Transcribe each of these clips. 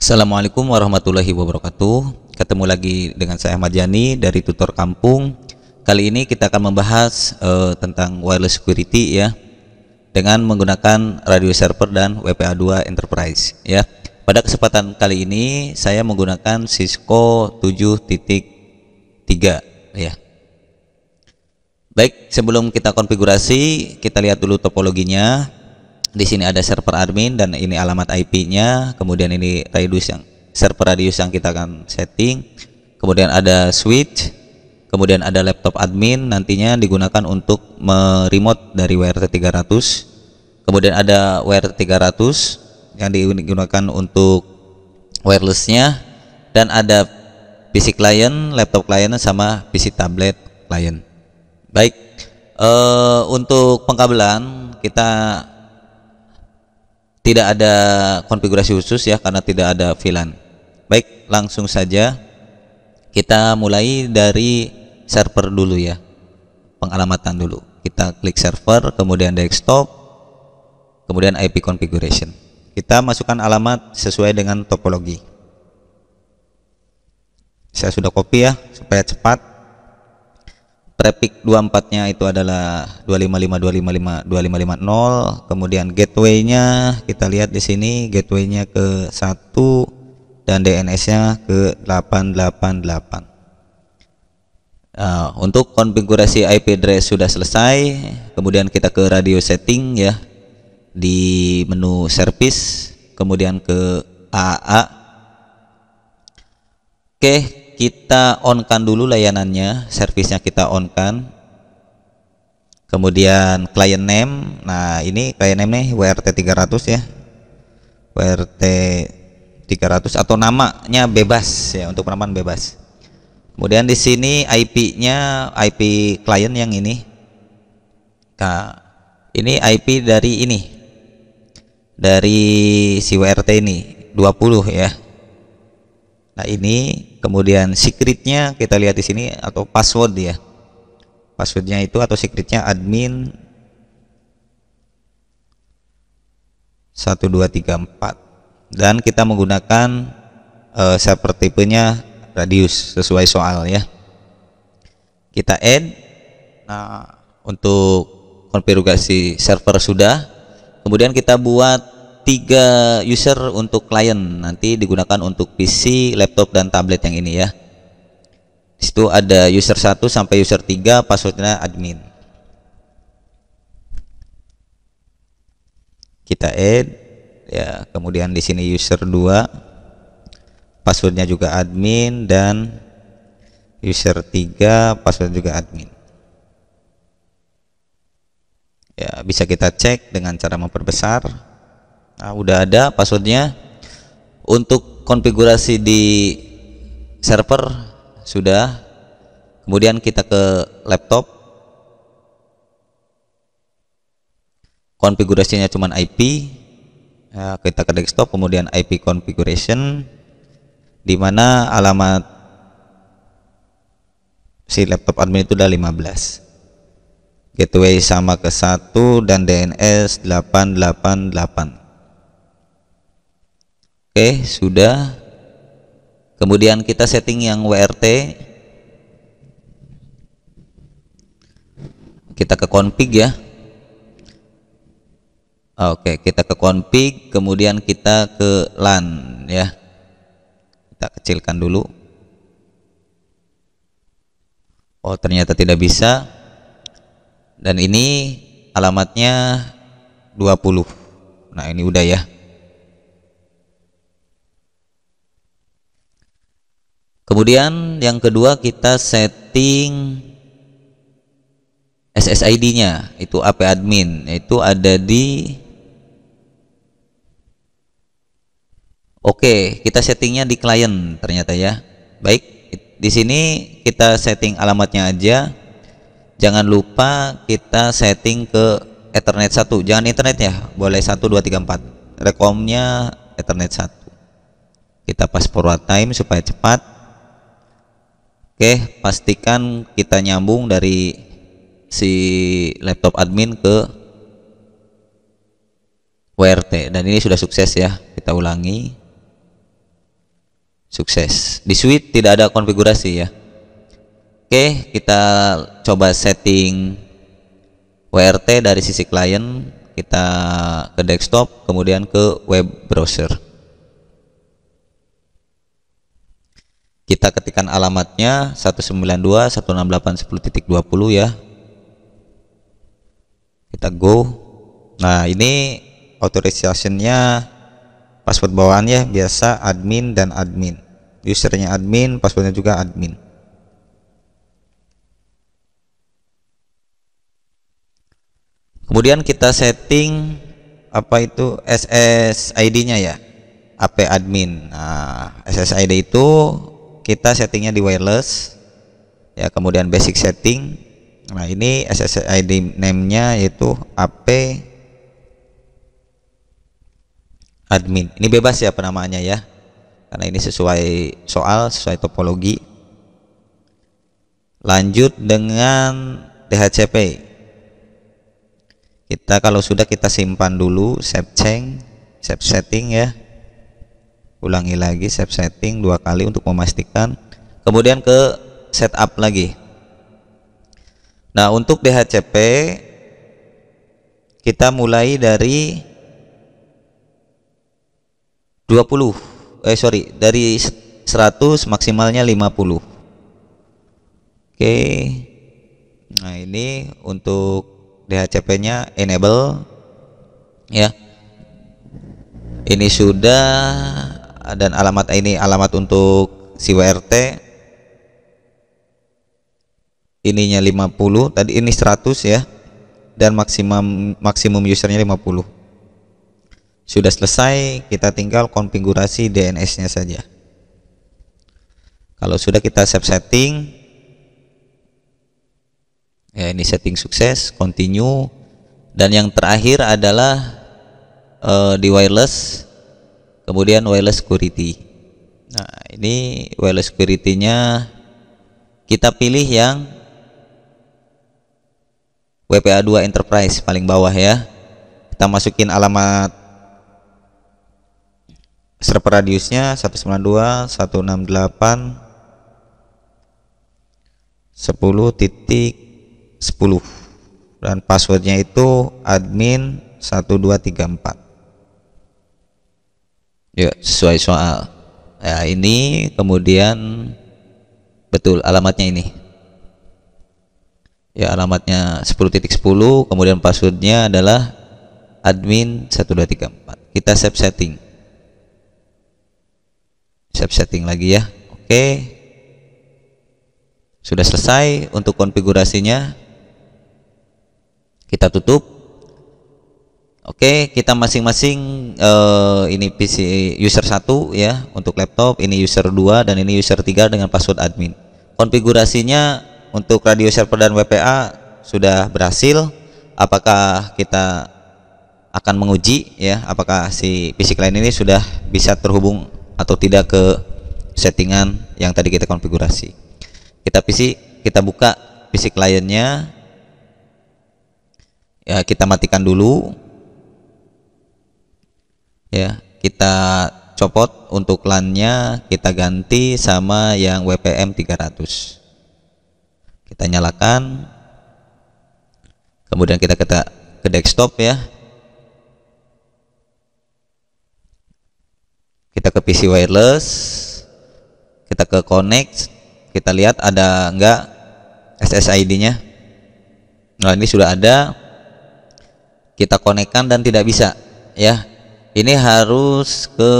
Assalamualaikum warahmatullahi wabarakatuh. Ketemu lagi dengan saya Ahmad Yani dari Tutor Kampung. Kali ini kita akan membahas tentang wireless security ya, dengan menggunakan radio server dan WPA2 Enterprise ya. Pada kesempatan kali ini saya menggunakan Cisco 7.3 ya. Baik, sebelum kita konfigurasi, kita lihat dulu topologinya. Di sini ada server admin dan ini alamat IP-nya, kemudian ini radius server radius yang kita akan setting, kemudian ada switch, kemudian ada laptop admin nantinya digunakan untuk meremote dari WRT 300, kemudian ada WRT 300 yang digunakan untuk wirelessnya, dan ada PC client, laptop client sama PC tablet client. Baik, untuk pengkabelan kita tidak ada konfigurasi khusus ya, karena tidak ada VLAN. Baik, langsung saja kita mulai dari server dulu ya, pengalamatan dulu. Kita klik server, kemudian desktop, kemudian IP configuration. Kita masukkan alamat sesuai dengan topologi. Saya sudah copy ya supaya cepat. Prefix 24-nya itu adalah 255.255.2550. Kemudian gateway-nya kita lihat di sini, gateway-nya ke 1 dan DNS-nya ke 888. Untuk konfigurasi IP address sudah selesai. Kemudian kita ke radio setting ya, di menu service, kemudian ke AAA. Oke, kita on-kan dulu layanannya, servisnya kita on-kan. Kemudian client name, nah ini client name nih WRT 300 ya, WRT 300 atau namanya bebas ya, untuk penamaan bebas. Kemudian di sini IP-nya, IP client yang ini. Nah, ini IP dari ini, dari si WRT ini 20 ya. Nah ini, kemudian secretnya kita lihat di sini, atau password ya. Passwordnya itu atau secretnya admin 1234, dan kita menggunakan server tipenya radius sesuai soal ya. Kita add. Nah, untuk konfigurasi server sudah. Kemudian kita buat 3 user untuk klien, nanti digunakan untuk PC, laptop, dan tablet yang ini ya. Di situ ada user 1 sampai user 3, passwordnya admin. Kita add ya, kemudian di sini user 2, passwordnya juga admin, dan user 3, password juga admin. Ya, bisa kita cek dengan cara memperbesar. Nah, udah ada passwordnya. Untuk konfigurasi di server sudah. Kemudian kita ke laptop, konfigurasinya cuman IP ya, kita ke desktop, kemudian IP configuration, di mana alamat si laptop admin itu udah 15, gateway sama ke 1, dan DNS 888. Oke, sudah. Kemudian kita setting yang WRT. Kita ke config ya. Oke, kita ke config, kemudian kita ke LAN ya. Kita kecilkan dulu. Oh, ternyata tidak bisa. Dan ini alamatnya 20. Nah, ini udah ya. Kemudian yang kedua kita setting SSID-nya, itu AP admin, itu ada di kita settingnya di klien ternyata ya. Baik, di sini kita setting alamatnya aja. Jangan lupa kita setting ke Ethernet 1, jangan internet ya, boleh 1 2 3 4. Rekomnya Ethernet 1. Kita pas forward time supaya cepat. Oke, pastikan kita nyambung dari si laptop admin ke WRT, dan ini sudah sukses ya. Kita ulangi. Sukses. Di suite tidak ada konfigurasi ya. Oke, kita coba setting WRT dari sisi klien, kita ke desktop, kemudian ke web browser. Kita ketikkan alamatnya 192.168.10.20 ya. Kita go. Nah, ini authorization-nya password bawaannya biasa admin dan admin. Usernya admin, passwordnya juga admin. Kemudian kita setting apa itu SSID-nya ya, AP admin. Nah, SSID itu kita settingnya di wireless ya, kemudian basic setting. Nah, ini SSID name-nya yaitu AP admin. Ini bebas ya penamaannya ya, karena ini sesuai soal, sesuai topologi. Lanjut dengan DHCP. Kita kalau sudah kita simpan dulu, save change, save setting ya. Ulangi lagi save setting 2 kali untuk memastikan. Kemudian ke setup lagi. Nah, untuk DHCP kita mulai dari 100 maksimalnya 50. Oke. Nah, ini untuk DHCP-nya enable ya. Ini sudah, dan alamat ini alamat untuk si WRT. Ininya 50, tadi ini 100 ya. Dan maksimum usernya 50. Sudah selesai, kita tinggal konfigurasi DNS-nya saja. Kalau sudah kita save setting, ya ini setting sukses, continue. Dan yang terakhir adalah di wireless, kemudian wireless security. Nah, ini wireless security-nya kita pilih yang WPA2 Enterprise paling bawah ya. Kita masukin alamat server radiusnya 192.168.10.10 dan passwordnya itu admin 1234 ya, sesuai soal ya. Ini kemudian betul alamatnya ini ya, alamatnya 10.10, kemudian passwordnya adalah admin 1234. Kita save setting, save setting lagi ya. Oke, sudah selesai untuk konfigurasinya. Kita tutup. Oke, kita masing-masing ini PC user 1 ya untuk laptop, ini user 2 dan ini user 3 dengan password admin. Konfigurasinya untuk radio server dan WPA sudah berhasil. Apakah kita akan menguji ya, apakah si PC client ini sudah bisa terhubung atau tidak ke settingan yang tadi kita konfigurasi. Kita buka PC clientnya ya, kita matikan dulu ya, kita copot untuk LAN-nya, kita ganti sama yang WPM 300. Kita nyalakan, kemudian kita ke desktop ya, kita ke PC wireless, kita ke connect, kita lihat ada enggak SSID-nya. Nah, ini sudah ada. Kita konekkan dan tidak bisa ya. Ini harus ke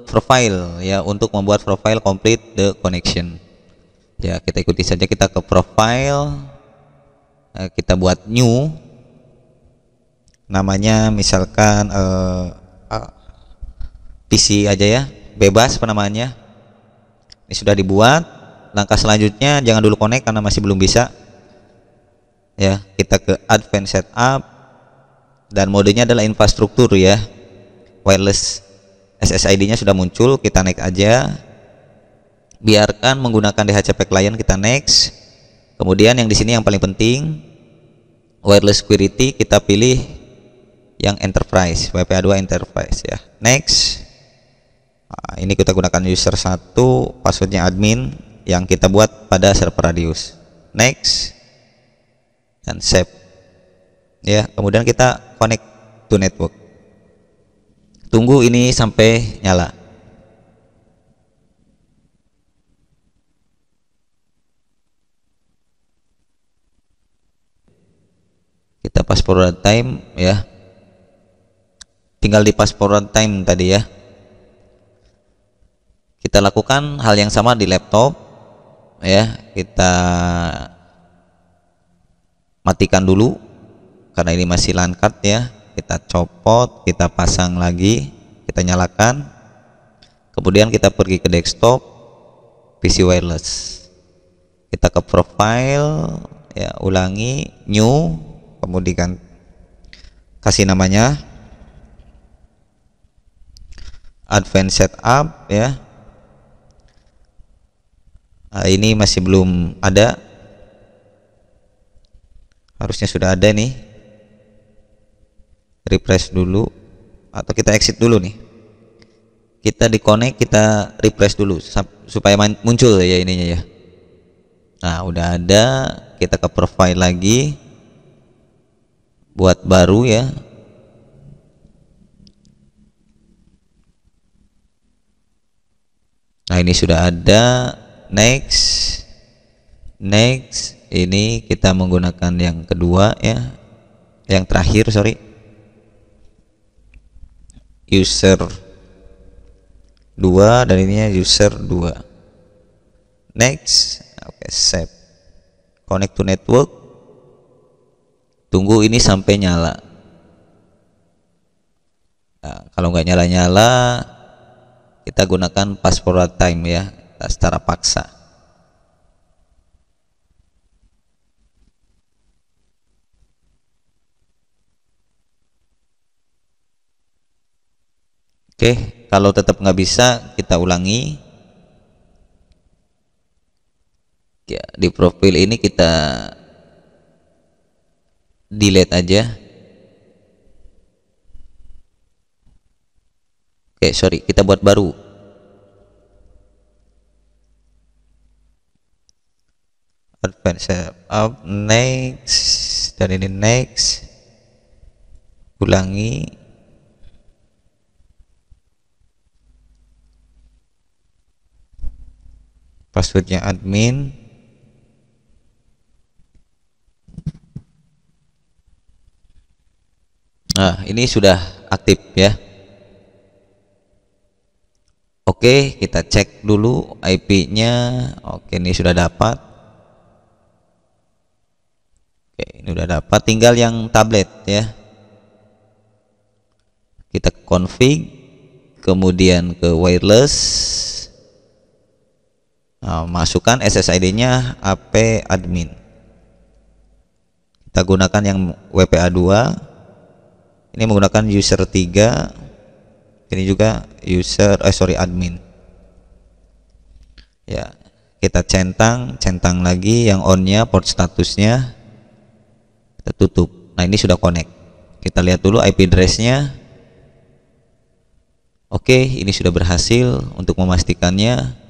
profile ya, untuk membuat profile complete the connection ya. Kita ikuti saja, kita ke profile, kita buat new, namanya misalkan PC aja ya, bebas penamaannya. Ini sudah dibuat. Langkah selanjutnya jangan dulu connect karena masih belum bisa ya. Kita ke advanced setup dan modenya adalah infrastruktur ya. Wireless SSID-nya sudah muncul, kita next aja. Biarkan menggunakan DHCP client, kita next. Kemudian yang di sini yang paling penting, wireless security, kita pilih yang enterprise, WPA2 enterprise ya. Next. Nah, ini kita gunakan user 1, passwordnya admin yang kita buat pada server Radius. Next dan save ya. Kemudian kita connect to network. Tunggu ini sampai nyala. Kita pass forward time ya. Tinggal di pass forward time tadi ya. Kita lakukan hal yang sama di laptop ya. Kita matikan dulu karena ini masih LAN card ya. Kita copot, kita pasang lagi, kita nyalakan. Kemudian kita pergi ke desktop PC wireless. Kita ke profile ya, ulangi new, kemudian kasih namanya advanced setup ya. Nah, ini masih belum ada, harusnya sudah ada nih. Refresh dulu atau kita exit dulu nih. Kita di connect, kita refresh dulu supaya muncul ya ininya ya. Nah udah ada, kita ke profile lagi, buat baru ya. Nah ini sudah ada. Next, ini kita menggunakan yang kedua ya, yang terakhir sorry, user 2 dan ininya user 2. Next, oke, save, connect to network. Tunggu ini sampai nyala. Nah, kalau nggak nyala-nyala, kita gunakan pass forward time ya, secara paksa. Oke, kalau tetap nggak bisa, kita ulangi. Ya, di profil ini kita delete aja. Oke, sorry, kita buat baru. Advanced setup, next, dan ini next. Ulangi. Passwordnya admin. Nah ini sudah aktif ya. Oke, kita cek dulu IP-nya. Oke, ini sudah dapat. Oke, ini udah dapat, tinggal yang tablet ya. Kita config, kemudian ke wireless. Nah, masukkan SSID-nya AP admin. Kita gunakan yang WPA2. Ini menggunakan user 3. Ini juga user admin. Ya, kita centang lagi yang on-nya, port statusnya. Kita tutup. Nah, ini sudah connect. Kita lihat dulu IP address-nya. Oke, ini sudah berhasil. Untuk memastikannya,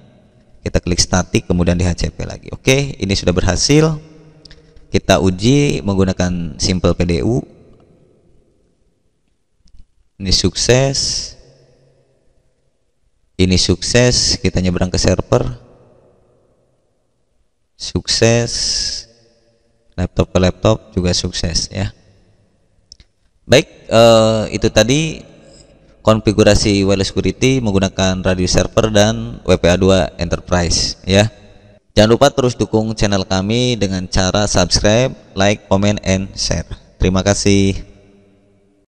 kita klik static, kemudian di HCP lagi. Oke, ini sudah berhasil. Kita uji menggunakan simple PDU. Ini sukses. Ini sukses. Kita nyebrang ke server. Sukses. Laptop ke laptop juga sukses ya. Baik, itu tadi konfigurasi wireless security menggunakan Radius server dan WPA2 enterprise ya. Jangan lupa terus dukung channel kami dengan cara subscribe, like, comment, and share. Terima kasih.